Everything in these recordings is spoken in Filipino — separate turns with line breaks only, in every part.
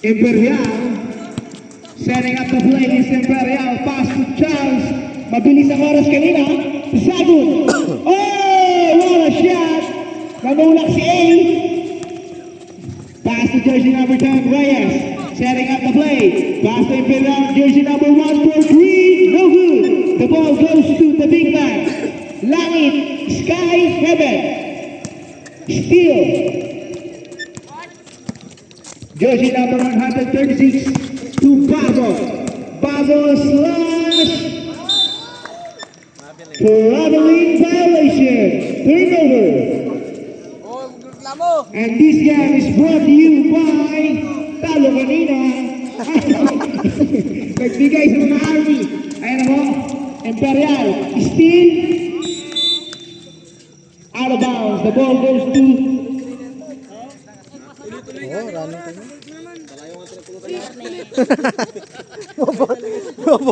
Imperial. Setting up the play is Imperial. Pass to Charles. Mabilis ang oras kanina. Sagun. Oh, what a shot. Namulak si A. Pass to jersey number 10, Reyes. Setting up the play. Pass to Imperial. Jersey number 1 for Green. No good. The ball goes to the big man. Langit. Sky. Heaven. Steal. Jersey number 136 to Babo. Babo slash. Traveling violation. Turnover. And this game is brought to you by Talo kanina. Nagbigay sa mga army. Ayan ako. Imperial. Steal. Out of bounds. The ball goes to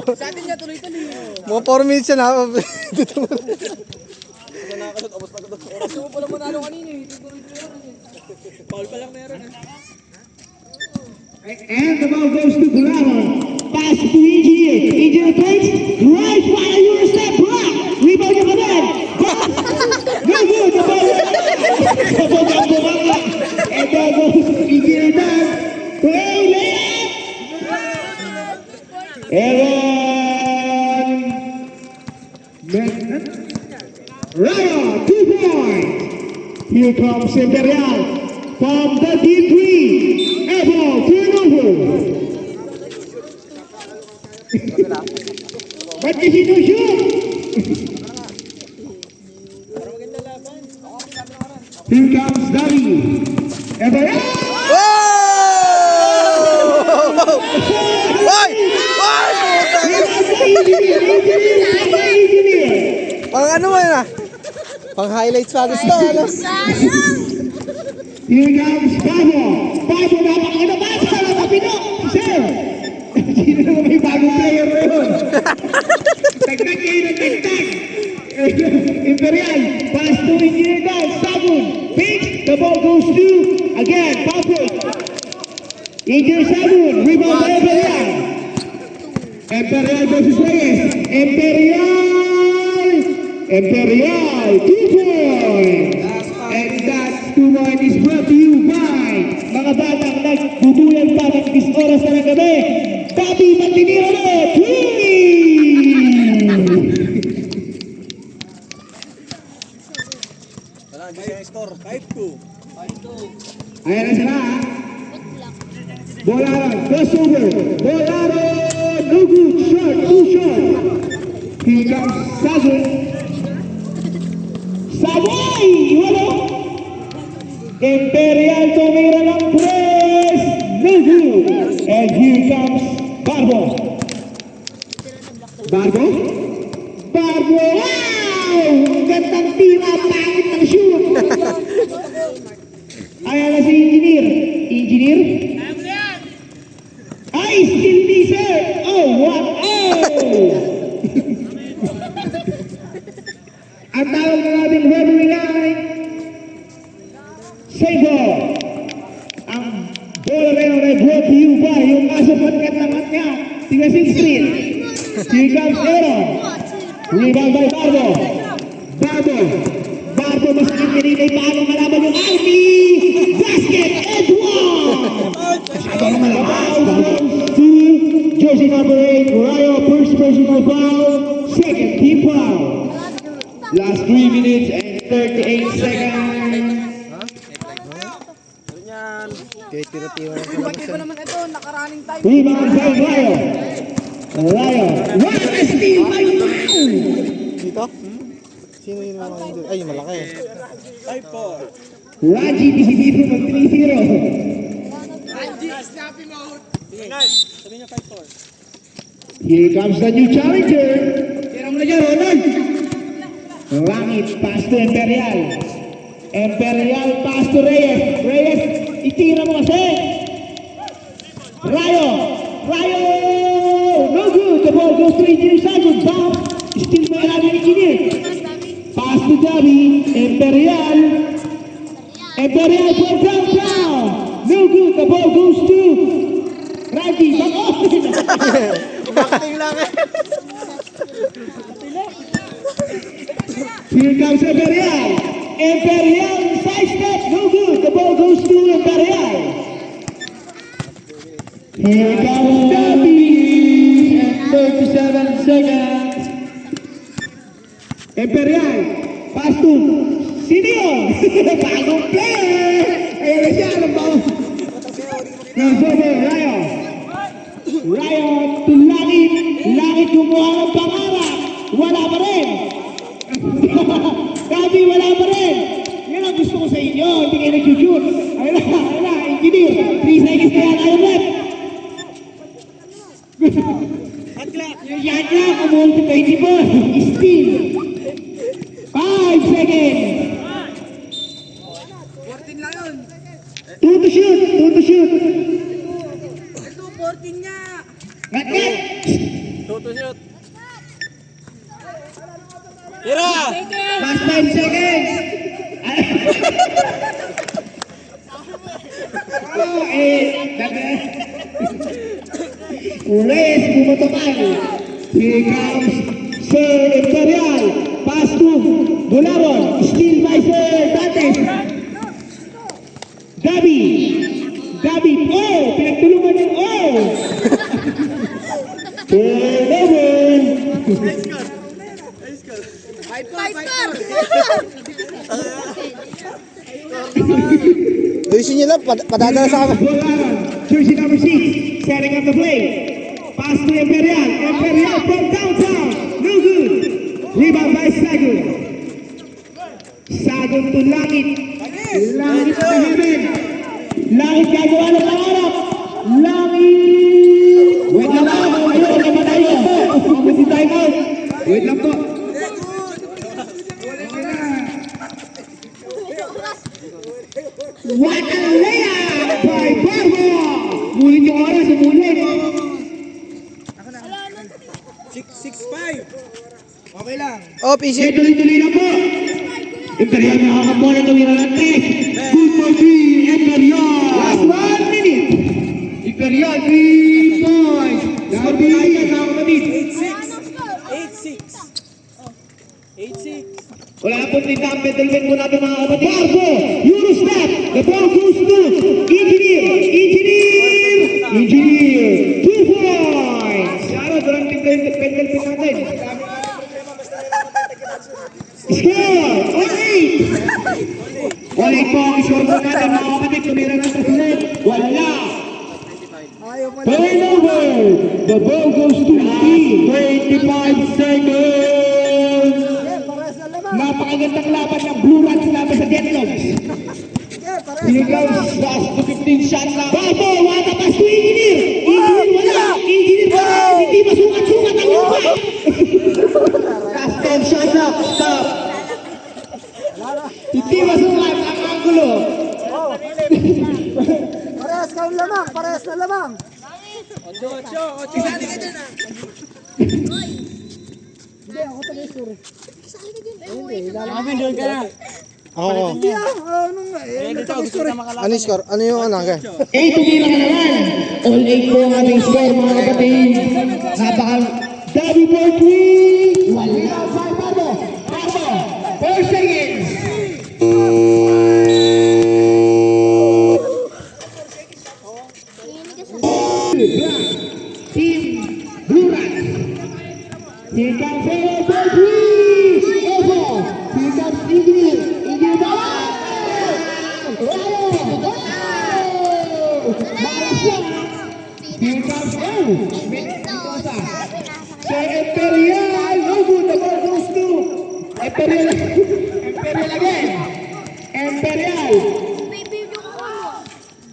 Sa atin niya tuloy-tuloy.
Mga 4 minutes yan ha.
Gusto mo pala manalo kanina eh. Paul pa lang meron eh.
and the ball goes to Gulaman. Pass to Engineer. Engineer takes. Right fire. Your step block. Rebound niya pa din. No good. The ball. And there goes Engineer back. Play layup. Aaron. Raya, 2 points. Here comes Imperial from the deep three. Air ball, turnover. But if you do shoot. Here comes Davi. Imperial.
Pang ano mo yun ah? Pang highlights pa gusto ano?
Here comes Babo. Babo, napakaganda basa. Napapinok. Sir. Sino naman may bagong player na yun? Tagtag kayo ng tagtag. Imperial. Pass to Engineer down. Sabun. Pitch. The ball goes to, again, Patrick. Engineer Sabun. Rebound by Imperial. Imperial versus Reyes. Imperial, 2 points. And that 2 points is brought to you by mga batang nagbubuyan pa ng 10 oras na ng gabi. Bobby Mantiniro na, 3!
Wala, hindi siya score. 5-2.
Ayan na sila. Bolaran, crossover. Bolaran, no good, short, too short. Here comes Sagun. Sabay! Wala! Imperial tumira ng press! No good! And here comes Barbo. Barbo? Barbo! Wow! Gandang tira, pangit ng shoot! Ayan na si Engineer. Engineer? Ay, still teaser! Oh, what? Oh! Ang tawag na natin referee line. Save ball. Ang bola na yun ay brought to you by yung aso patkat-tamat niya. Tingnan 6th Street. Here comes Aaron. Rebound by Barbo. Barbo mas kintinigay paano malaban yung Army. Basket and one. Masyado na malaban. To jersey number 8, Rayo, first personal foul. Second team foul. Last 3 minutes and 38 seconds.
Okay, tira-tira.
Pati ba naman ito, nakaraning time.
Rebound by Rayo. What a steal by Mau!
Dito? Sino yun mga doon? Ay, malaki.
5-4.
Raji PCB from 3-0.
Angie, snappy mode. Sabi niya 5-4.
Here comes the new challenger.
Tira mo na dyan, Ronald.
Langit, pass to Imperial. Imperial, pass to Reyes. Reyes, itira mo kasi. Rayo! No good. The ball goes to Engineer Sagun. Bounce. Still may alamin Engineer. Pass to Davi. Imperial for downtown. No good. The ball goes to Agi, bako!
Acting lang eh.
Here comes Imperial. Imperial side step, no good. The ball goes to Imperial. Here comes Dabi. And 37 seconds. Imperial. Pass to sino yun? Bagong player. Ayun na siya. Alam ba? Nasobo, Ryo. Ryo to Langit. Langit kumuha ng pangarap. Wala pa rin. Gabi, wala pa rin. Yan ang gusto ko sa inyo. Hindi kayo nag-shoot. Ayun na, engineer. 3 seconds na yan. Ayun left. Yung shot clock, umul to 24. Steal. 5 seconds.
14 lang yun.
2 to shoot. 2 to shoot.
Ito, 14 niya.
Gat.
Toto shoot. Tira!
Last 5 seconds. Oh, Reyes, bumutokan. Here comes Sir Imperial. Pass to Dolaron. Steal by Sir Dantes. Gabi. Gabi. Oh! Pinagtulungan yung oh! Turnover.
Ayusin nyo lang, padadala sa akin.
Dolaron. Jersey number 6. Setting up the play. Pass to Imperial. Imperial from downtown. No good. Rebound by Sagun. Sagun to Langit. Langit to Himen. Langit gagawa ng pangarap. Langit. Wait lang po. Ayun, namatay ko po. Mabuti time out. Wait lang po. What a layup by Barbo. Mulit yung oras. Mulit.
6-5. Okay lang.
Oh, PC.
Tuloy-tuloy na po. Imperial nakakabola tumira ng 3. Good for 3. Imperial. Last 1 minute. Imperial 3 points. Gabi na kapatid.
8-6.
Wala na po tintang pendelment po natin mga kapatid. Barbo. Eurostep. The ball goes to Engineer. Engineer. 2 points. Yara, durang pendelment natin. Score! All 8! All 8 po ang score po natin mga kapatid. Tumira ng kasunod. Wala! Turnover! The ball goes to team. 25 seconds! Napakagandang laban ng Blue Rats laban sa Deadlogs. Here goes last to 15 shot lang. Barbo! Wata pass to Engineer! Engineer wala! Engineer wala! Hindi masukat-sukat ang lupa! Last 10 shot lang. Stop! Hindi masukat ang angulo.
Parehas kayong lamang, parehas na lamang.
8. Isali ka dyan ah.
Hindi, ako taga-isuri. Oo.
Hindi ano nga eh.
Ano yung score? Ano yung ano?
8 tumira ka naman. All 8 po ang ating score mga kapatid. Dami for 3. Wala sa Barbo. Barbo. 4 seconds. Team Blue Rats. Here comes Barbo for 3. Over. Here comes Engineer. Engineer bawah. Here comes Mendoza. Say Imperial. No good. The ball goes to Imperial. Imperial again. Imperial.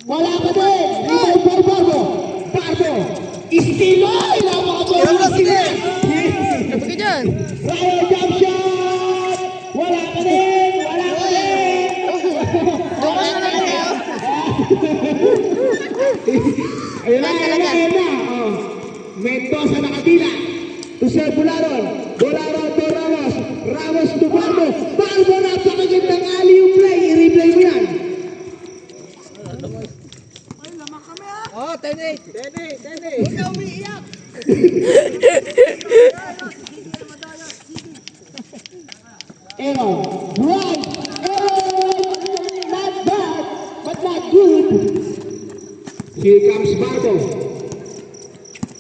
Wala pa din. Rebound for Barbo. Barbo. Estilo. Napakabola sila. Ryo jump shot. Wala pa din. Wala pa din. Ayun na. Oh. Mendoza nakatila. To Sir Bularon. Bularon to Ramos. Ramos to Barbo. Barbo, napakagandang alley-oop play. I-replay mo yan.
Oh, 10-8. 10-8, 10-8. Huwag ka umiiyak.
Aaron, right, not bad, but not good. Here comes Barbo.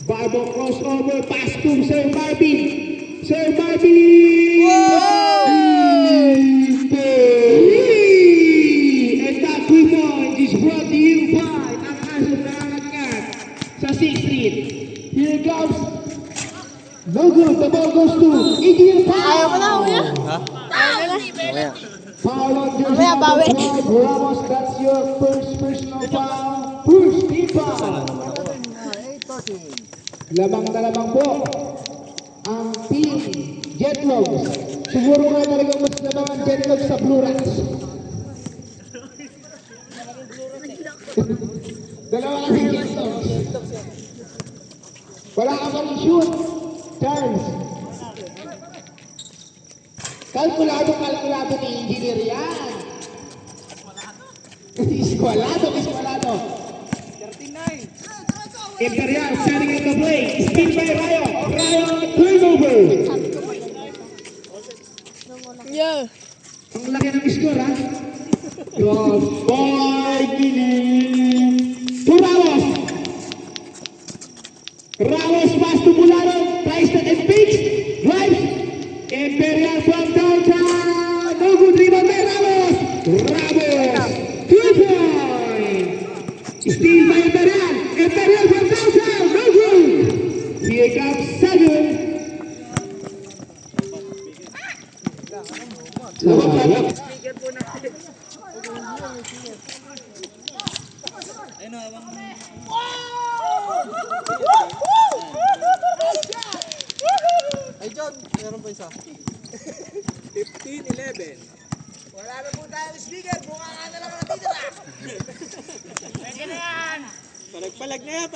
Barbo crossover, pass to Sir Barbie. Sir Barbie! And that 3 points is brought to you by ang asong nangangatkat sa 6th Street. Here comes. No good, the ball goes to Iggy Pao.
Ayaw mo na, kuya?
Ha?
Ayaw mo na.
Mamaya.
Foul on jersey
Mamaya, bawi.
number 12, Ramos, that's your first personal foul. First team foul. Lamang na lamang po ang team Jetlogs. Siguro nga talagang mas lamang ang Jetlogs sa Blue Rats. Dalawa kasi Jetlogs. Wala ka pa rin shoot. Charles. Kalkulado ni engineer yan. Iskwalado.
39.
Imperial setting up the play. Spin by Rayo. Rayo turnover.
Yeah.
Ang laki ng score, ha? Cross by Giling. To Ramos. Ramos pass to Bularo. Tries to pitch. Drives. Imperial from downtown. No good rebound by Ramos. Ramos. 2 points. Steal by Imperial. Imperial from downtown. No good. Here comes Sagun.
Speaker po na. Ayun o, abang.
Ay, John, meron pa isa.
15-11. Wala na po tayong speaker. Bunga nga na lang ang natitira. Pwede na yan. Palag-palag na yan.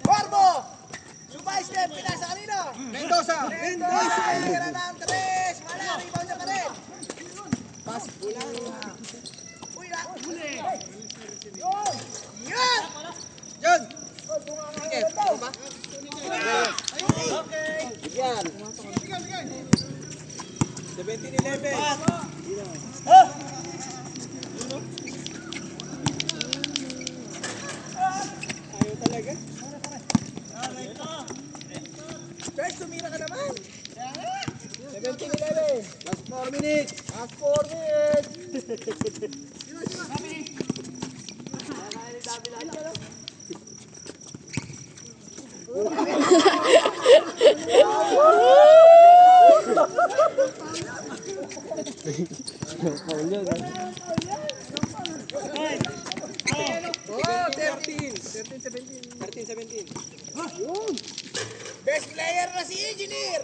Barbo! Subay step, pinasa kanino? Mendoza! Kaya na ang 3. Wala, rebound niya pa rin. Pass, bulang. Uy, na. Yan! John! Sige, ba? Okay. Yan. 17-11. Ayaw talaga. Guys, tumira ka naman. 17-11. Last 4 minutes. Oh, 13-17. Best player na si Engineer!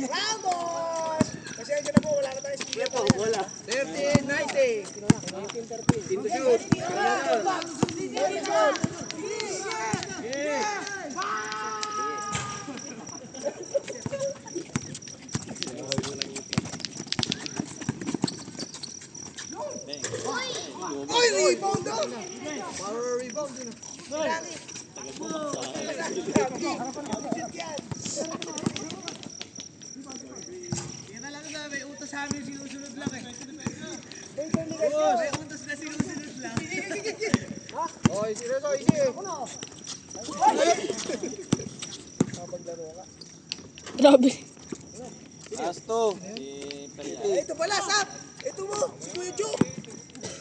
Ramos! Pasensya na po, wala na tayo speaker. Wala. 13-19. 19-13. Into shoot. Oy, rebound daw! Power rebound din. Langit. Yan na lang na, may utos sa amin sinusunod lang eh. May utos na sinusunod lang. Oy, seryoso, easy eh.
Grabe.
Asto.
Ito pala, Sap! Ito mo, si Kuya Joe!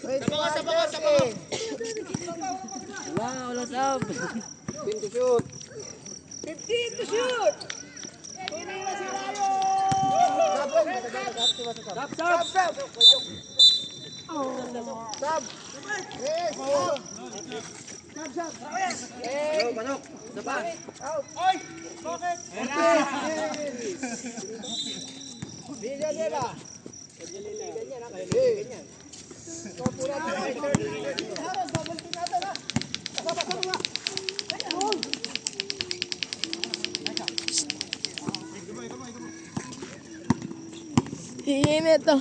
Sabaka!
Wala sab.
15 to shoot! 15 to shoot! Pwede na si Rayo! Sab! Yes! Manok! Saba! Oy! Bakit? Ganyan! Ganyan.
Hihinit to.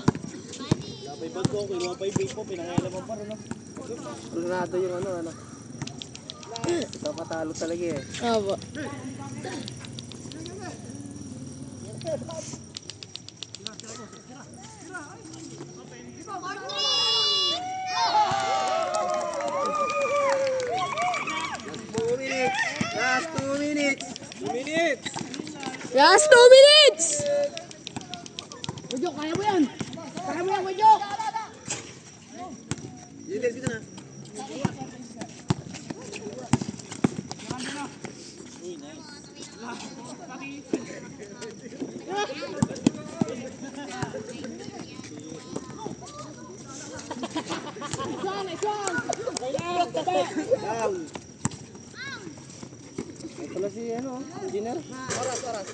Ronaldo yung ano. Papatalo talaga eh.
Opo.
Last 2 minutes. 2 minutes.
Last 2 minutes!
Dito na. Down. Ito si ano, engineer. Oras.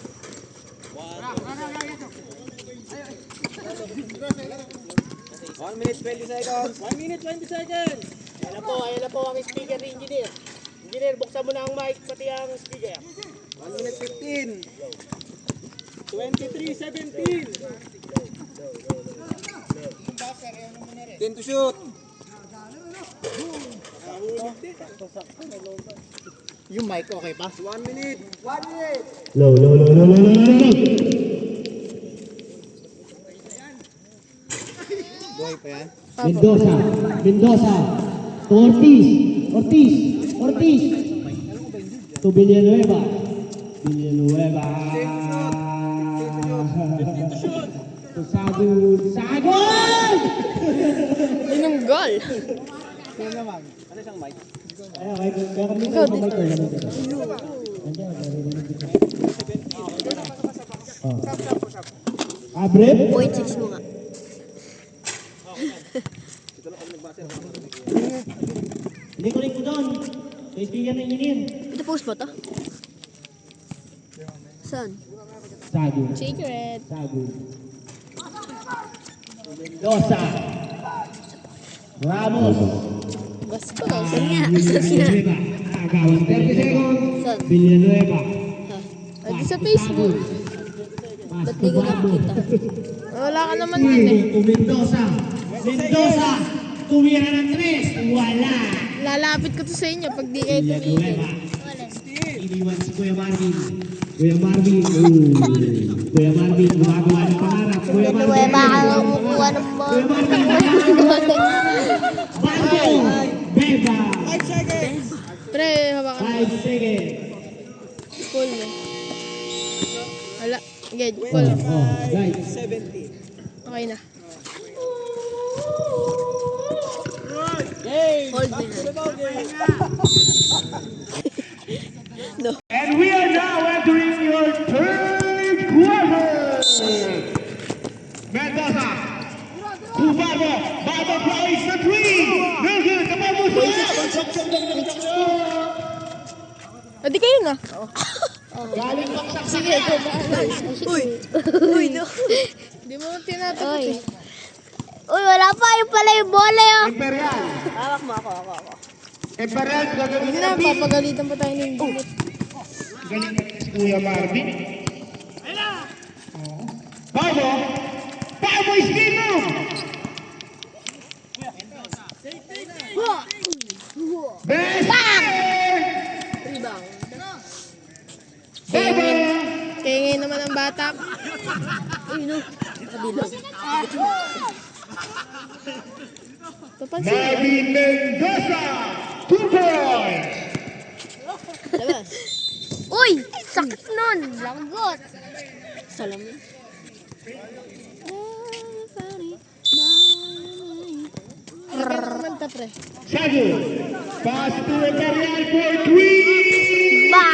1 minute 20 seconds.
1 minute, 20 seconds. Ayan na po ang speaker ni Engineer. Engineer, buksan mo na ang mic, pati ang speaker.
1 minute 15.
23:17.
10 to shoot.
Yung mic, okay pa?
1 minute.
Low.
Buhay pa yan.
Mendoza. Ortiz. To Villanueva. To Sagol.
Yun ang goal.
Ano siyang mic?
Ikaw dito.
Abrep.
0.6 mo nga.
Hindi ko rin ko doon. Sa speaker ng engineer.
Ito post ba to? Saan?
Sagol.
Secret.
Mendoza. Ramos.
Basta ko. Saan nga? Saan nga?
Agawan 30 seconds.
Saan?
Villanueva.
Adi sa Facebook. Ba't di ko nakikita? Wala ka naman dun eh.
Mendoza. Tumira ng 3. Wala.
Lalapit ko to sa inyo pag di kayo tumigil.
Iniwan si Kuya Marvin. Kuya Marvin, gumagawa ng pangarap. Kuya Marvin.
kumukuha ng
Kuya Marvin. Bando. Beba.
5 seconds.
Pre, hawakan mo.
5 seconds.
Pull mo. Wala. Gage, pull.
Right.
17.
Okay na.
Game.
Hold me na. No.
And we are now entering your third quarter. Mendoza. To Babo. Babo plays the 3. No good. The ball moves
Adi kayo na.
Galing baksak sa
Sige, go Uy, no. Di mo tinatagot eh.
Uy, wala pa yung pala yung bola yun.
Imperial.
Hawak mo ako.
Imperial, gagawin
Hindi
na
na, papagalitan pa tayo ng gimit.
Galing na si Kuya Marvin. Babo. Babo is game move. Best.
Rebound.
Babo.
Kaya ngayon naman ang bata. Uy, no. Kabilang. Papansin.
Marvin Mendoza. 2 points.
Labas.
Uy, sakit nun. Langgot.
Salamin. Kaya naman ta, pre.
Sago. Pass to Imperial for 3.
Ba!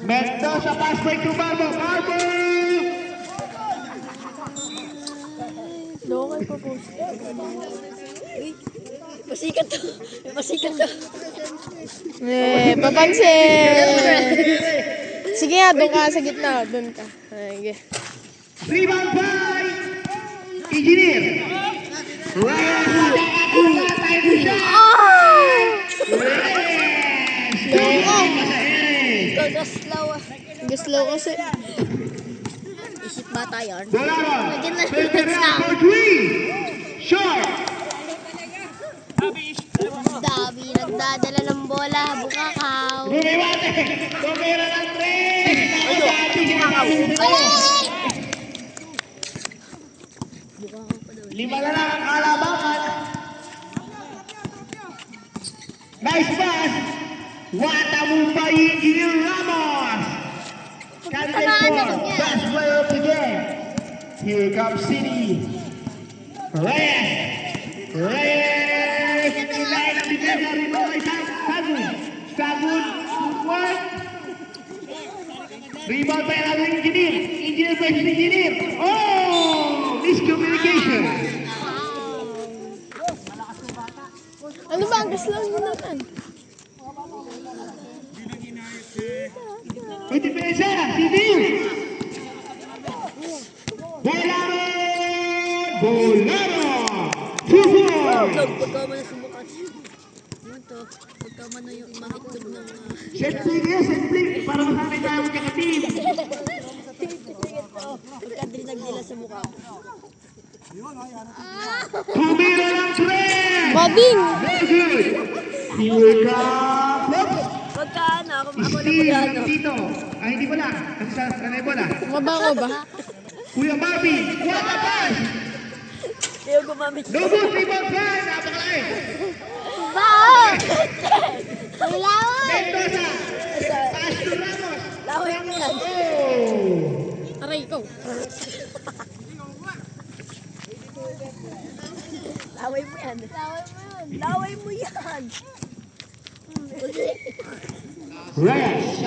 Mendoza pass break to Babo. Babo.
Local pa post. Uy, pasikat to. Pasikat to. Papansin. Sige nga, doon ka sa gitna. Doon ka. Sige.
Rebound by Engineer.
Slow.
Slow kasi.
Isip bata yun.
Bolaro.
Lagyan na
Imperial
ng
for 3. Short.
Nagdadala ng bola, bukakaw.
Bumiwate! Tumira ng 3! Nakabati kinakabuto! Lima na lang ang kalabakan. Nice pass! Watamumpay Engineer Ramos! Candidate for best player of the game. Here comes City. Reyes! Reyes! Kailangan ang bigyan rito kay Sagun. Sagun, footwork. Rebound by another Engineer. Engineer versus Engineer. Oh! Miscommunication.
Ano ba? Ang gaslang mo naman.
May depensa, City. Bolaro! Bolaro! 2-4!
Pagka mo na sumukat. Ano to? Pagka mo na yung mga itlog ng
Set play, para masanay tayo magkakateam.
pagka dinag nila sa mukha.
Tumira ng 3!
Bading!
Very good! Here comes...
Pagka ano, ako na
Steve
magano.
dito. Ay, hindi pala. Kasi sa kanay bola.
Mabango ba?
Kuya Bobby, what a pass!
Ayaw gumamit.
Lubos, rebound fly! Napakalaki!
Bao! Ilawan!
Mendoza! Pass to Ramos!
Laway mo yan.
Oh!
Aray ko.
Laway mo yan. Laway mo yan.
Reyes,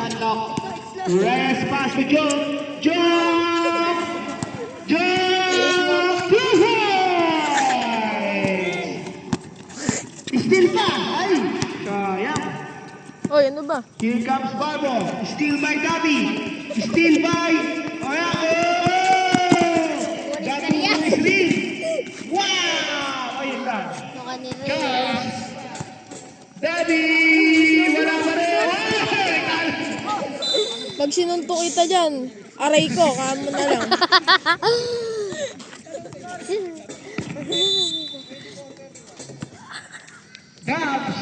Reyes pass to Joe. Joe! Joe! Still pa! Ay! Sayang!
Oy, ano ba?
Here comes Barbo. Steal by Gabi. Steal by... Oh, yeah. Oh! Gabi is lead. Wow! Ayun lang.
Mukha ni Reyes.
Charles. Daddy! Wala pa rin. Ay!
Pag sinuntok kita dyan, aray ko, kamo na lang.
Dabs.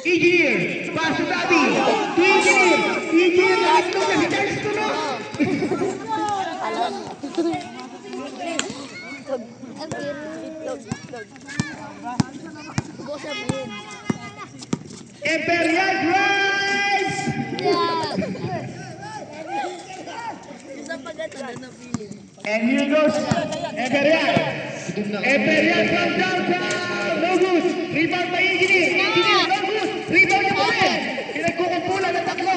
Engineer. Pass to Daddy. To Engineer. Engineer. Ito kasi Charles tulog.
Bosa mo yun.
Imperial Drives!
Isang pagkatanda na feeling.
And here goes Imperial. Imperial from downtown. No good. Rebound by Engineer. Engineer, no good. Rebound niya pa rin. Pinagkukumpulan ng tatlo.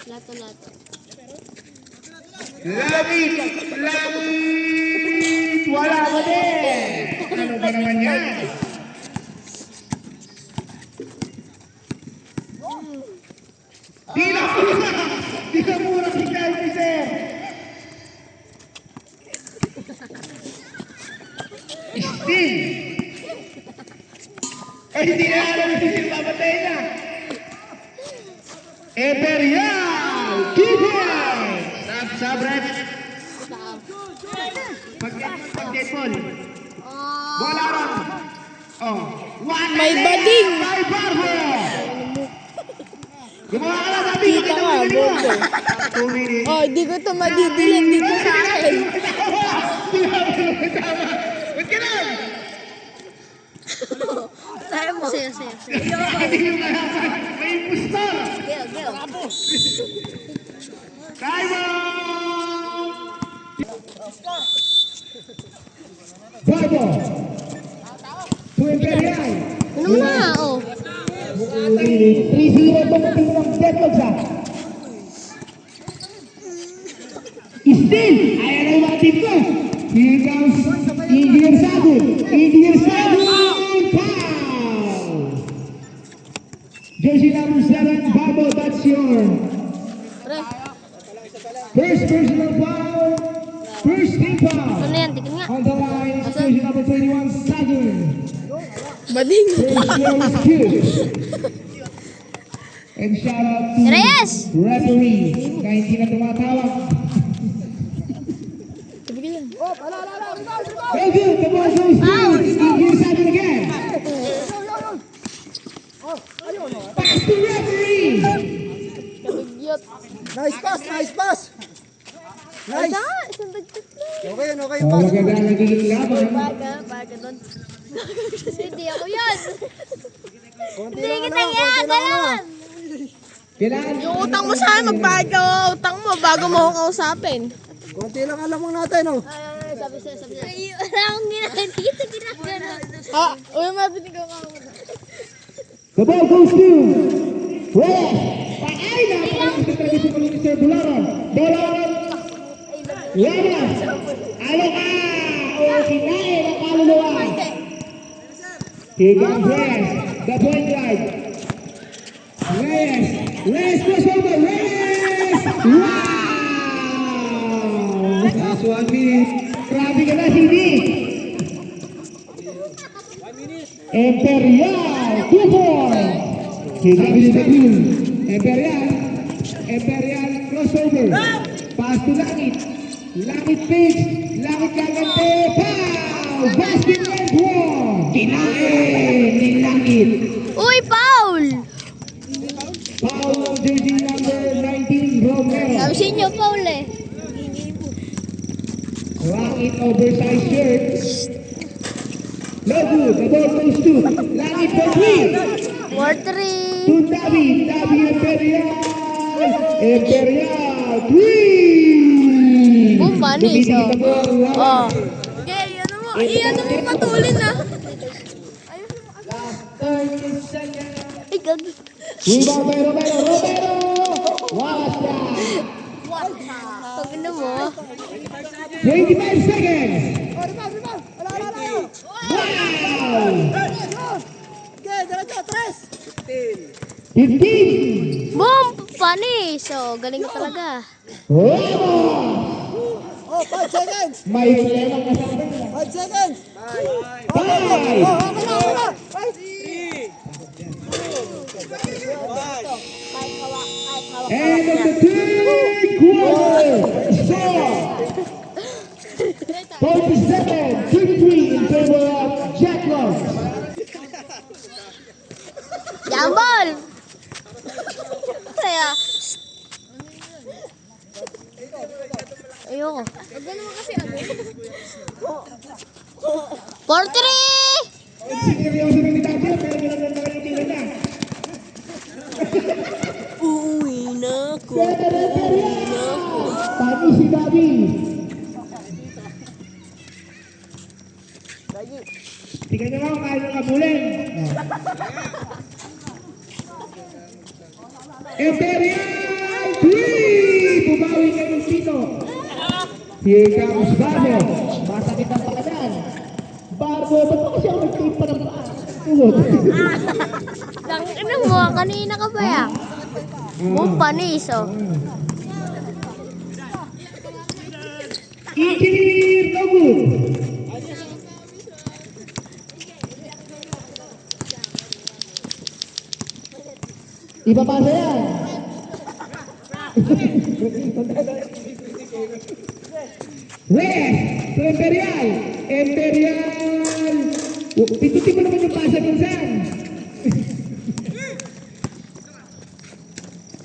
Lato-lato.
Lamit! Lamit! Wala pa din. Ano ba naman yan? Di na mura! Di na mura si Calvi, sir! Still! Eh, hindi na alam si Sil papatay na! Imperial! Keeper! Sub-red! Pag-deadball! Bola ron! Oh! One
May
and
bading!
By Barbo! Gumawa ka na, sabi ko!
Kita ka, bobo.
2 minutes!
Oh, di ko to madidilan dito sa akin.
Ba't ka lang?
Tayo mo.
Sayo.
Hindi yung kalaban. May impostor!
Gil.
Time Barbo! To Imperial!
Ano na? Oh.
3-0 itong team ng Deadlogs ha. Still! Ayan na yung mga team ko. Here comes Engineer Sagun. Engineer Sagun! Foul! Jersey number 7, Barbo, that's your first personal foul. First team foul.
Ano yan? Tingin nga.
On the line is jersey number 21, Sagun.
Bading!
First goal is good. And shout out to
Reyes!
referee na hindi na tumatawag.
Sabi ka lang.
Very good. The ball goes to Engineer Sagun.
Nice pass, nice pass.
Ay,
Nice.
isang dagdag na.
Okay yun, okay yung pass.
Maganda nagiging laban.
Baga doon. Hindi ako yan.
Konti
Hindi
lang
kita
ano, konti lang ano.
ginagalan.
Kailangan
Yung utang mo saan, magbayad ka utang mo bago mo ako kausapin.
Konti lang alam mo natin, oh.
Ay, sabi sa'yo.
Ay, wala akong ginagawa dito. Ginagawa.
Ah, uy, mabinig ako.
the ball goes to Reyes. Ay, napakaganda talaga si Palong Sir Bularan. Bularan. Lamas. Ano ka? O kinain ang kaluluwa. Here comes Reyes. The point guard. Reyes. Reyes crossover. Reyes. Wow! That's 1 minute. Grabe ka na, CD. Imperial, 2 points. Sinabi ni Dagun. Imperial crossover. Pass to Langit. Langit pitch. Langit gagante. Pow! Basket and one. Kinain ni Langit.
Uy, Paul!
Foul ng jersey number 19, Romero.
Sabi sa inyo, Paul eh.
Langit oversized shirt. No good. The ball goes to Langit for 3.
4-3.
To Davi. Davi Imperial. Imperial 3.
Boom, panis, oh. Oh.
Okay, ano mo? Ano mo patulin na?
Ay, gagi.
Rebound by Romero. Romero. What's that?
Pag ano mo?
25 seconds. Wow.
Okay, diretso, 3.
15.
Boom! Panis! So, galing ka talaga.
Ramos.
Oh, 5 seconds.
May problema ka sa akin.
5 seconds.
5.
Okay na.
End of the third quarter. Score 47-33 in favor of Jack Love.
Jambol! Kaya... Ayoko.
Gano'n mo kasi ano?
4-3!
Seryoso na ni Davi, pero gano'n na yung tira niya.
Uwi na ko.
Tani si Davi. Tingnan nyo lang, kaya nyo kabulin. Imperial 3! Bumawi ka ng sino. Here comes Barbo. Masakit ang pakanan. Barbo, ba't pa kasi ako nag-tape pa ng paa? Tuhod.
Ano mo? Kanina ka ba yan? Boom, panis, oh.
Engineer, no good. Ipapasa yan. Reyes, to Imperial. Imperial. Pintutin mo naman yung pasa minsan.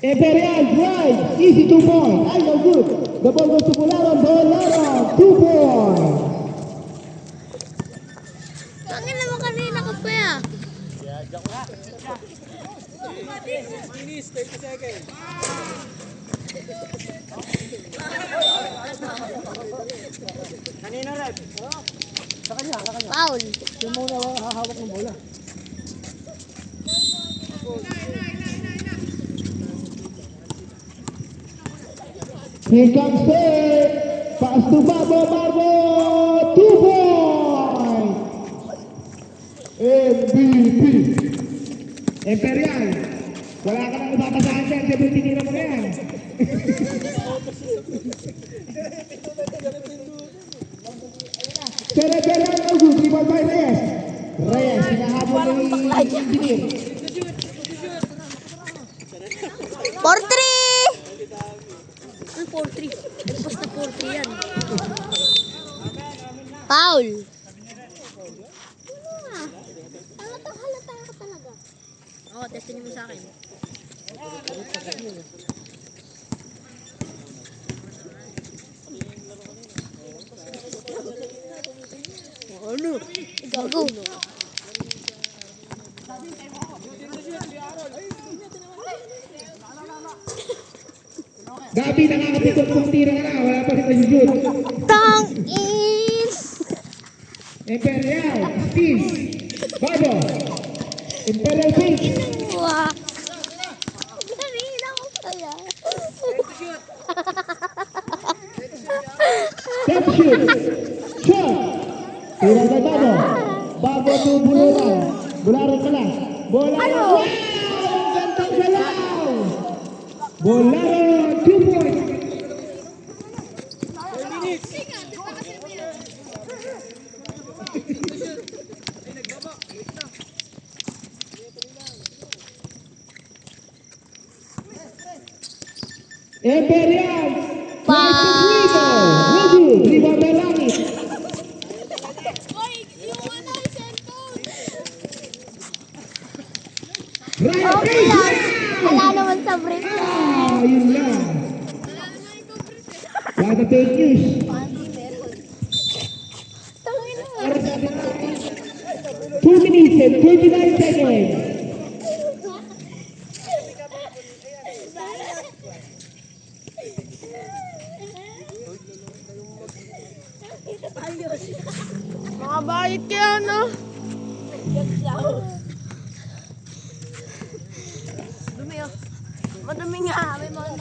Imperial drive. Easy 2 points. Ay, no good. The ball goes to Bularan. Bularan, 2 points.
Angin naman kanina ka pa yan. Paul.
Yung muna hahawak ng bola.
Here comes Ted. Pass to Barbo. Barbo, 2 points. MVP. Imperial. Wala ka nang ipapasahan dyan. Siyempre, tinira mo na yan. Imperial, no good. Rebound by Reyes. Reyes, hinahabol ni Engineer.
4-3!
Ano 4-3? Basta 4-3 yan.
Paul. Halata ka talaga.
Oo, testingin mo sa akin.
Gago.
Gabi, nakakapitong pong tira ka na. Wala pa rin tayo shoot.
Tang is.
Imperial, Steve, Babo, Imperial Pink,
Wah. Kanina ko kaya.
Jump shoot, shot, tira kay Babo, Babo to Bularan, Bularan pala, Bularan, wow! Ang gandang galaw! Bularan, 2 points. Imperial, Wadu, Riva Melangit. Right,
Okay lang. Wala naman sa brief.
yun lang. Wala fake news.
Tangina.
2 minutes and 39 seconds.
Mga bayit kaya, no?
Dumi oh. Madumi nga. May mga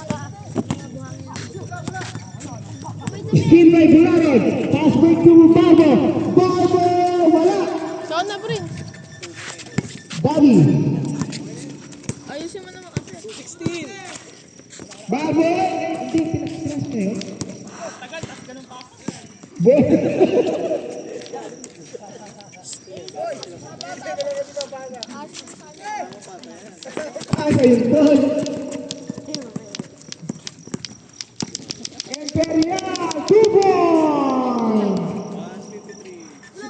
Skill by Bularan. Pass break to Babo. Babo, wala.
Saan na, pre?
Bobby.
Ayusin mo naman kasi.
16.
Babo. Hindi, pinas na yun.
Tagal, tas ganun pa ako.
Ano yun doon? Imperial, 2 points!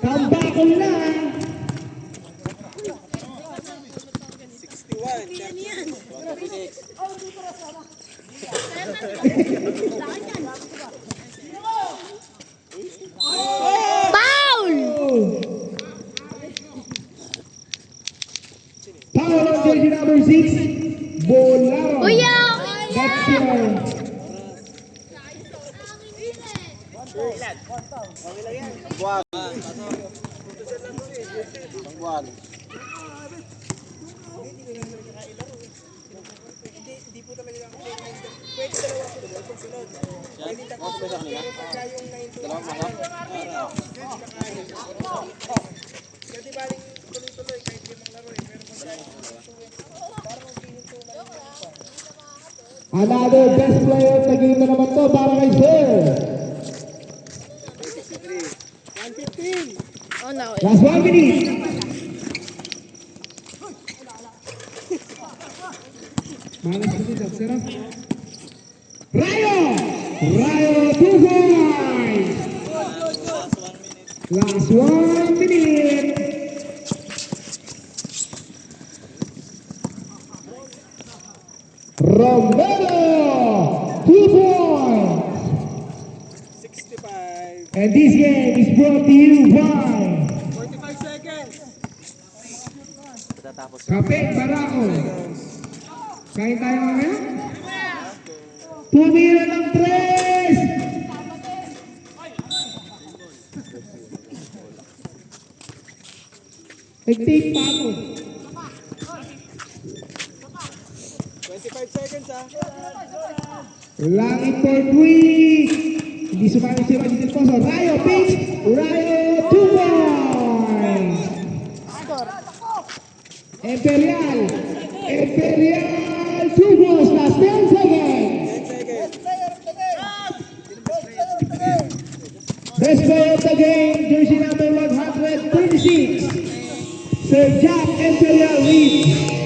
Tambakol lang!
61.
Foul!
Power on jersey number 6, Bolaro.
Kuya!
That's your...
Buwan. Buwan.
Hindi po talaga ako. Pwede dalawa po doon kung sunod. Pwede tatlo. Pero pagka yung 9
Dalawang maka.
Kasi baling tuloy-tuloy kahit di maglaro eh. Pero pagka yung 2 parang ang feeling ko malimit pa.
Another best player sa game na naman to para kay Sir.
115.
Oh, no.
Last 1 minute. Malas ko dito, Sir. Rayo! Rayo, 2 points! Last 1 minute. Romero, 2 points.
65.
And this game is brought to you by
45 seconds.
Tatapos.
Kape Barako. Kain tayo mamaya? Tumira ng 3! Nag-take pa ako.
25 seconds ha.
Langit for 3. Hindi sumali si Roger Del Pozo. Rayo, pitch. Rayo, 2 points. Imperial. Imperial, 2 points. Last 10 seconds.
10 seconds.
Best player of the game, jersey number 136. Sir Jack Imperial leads.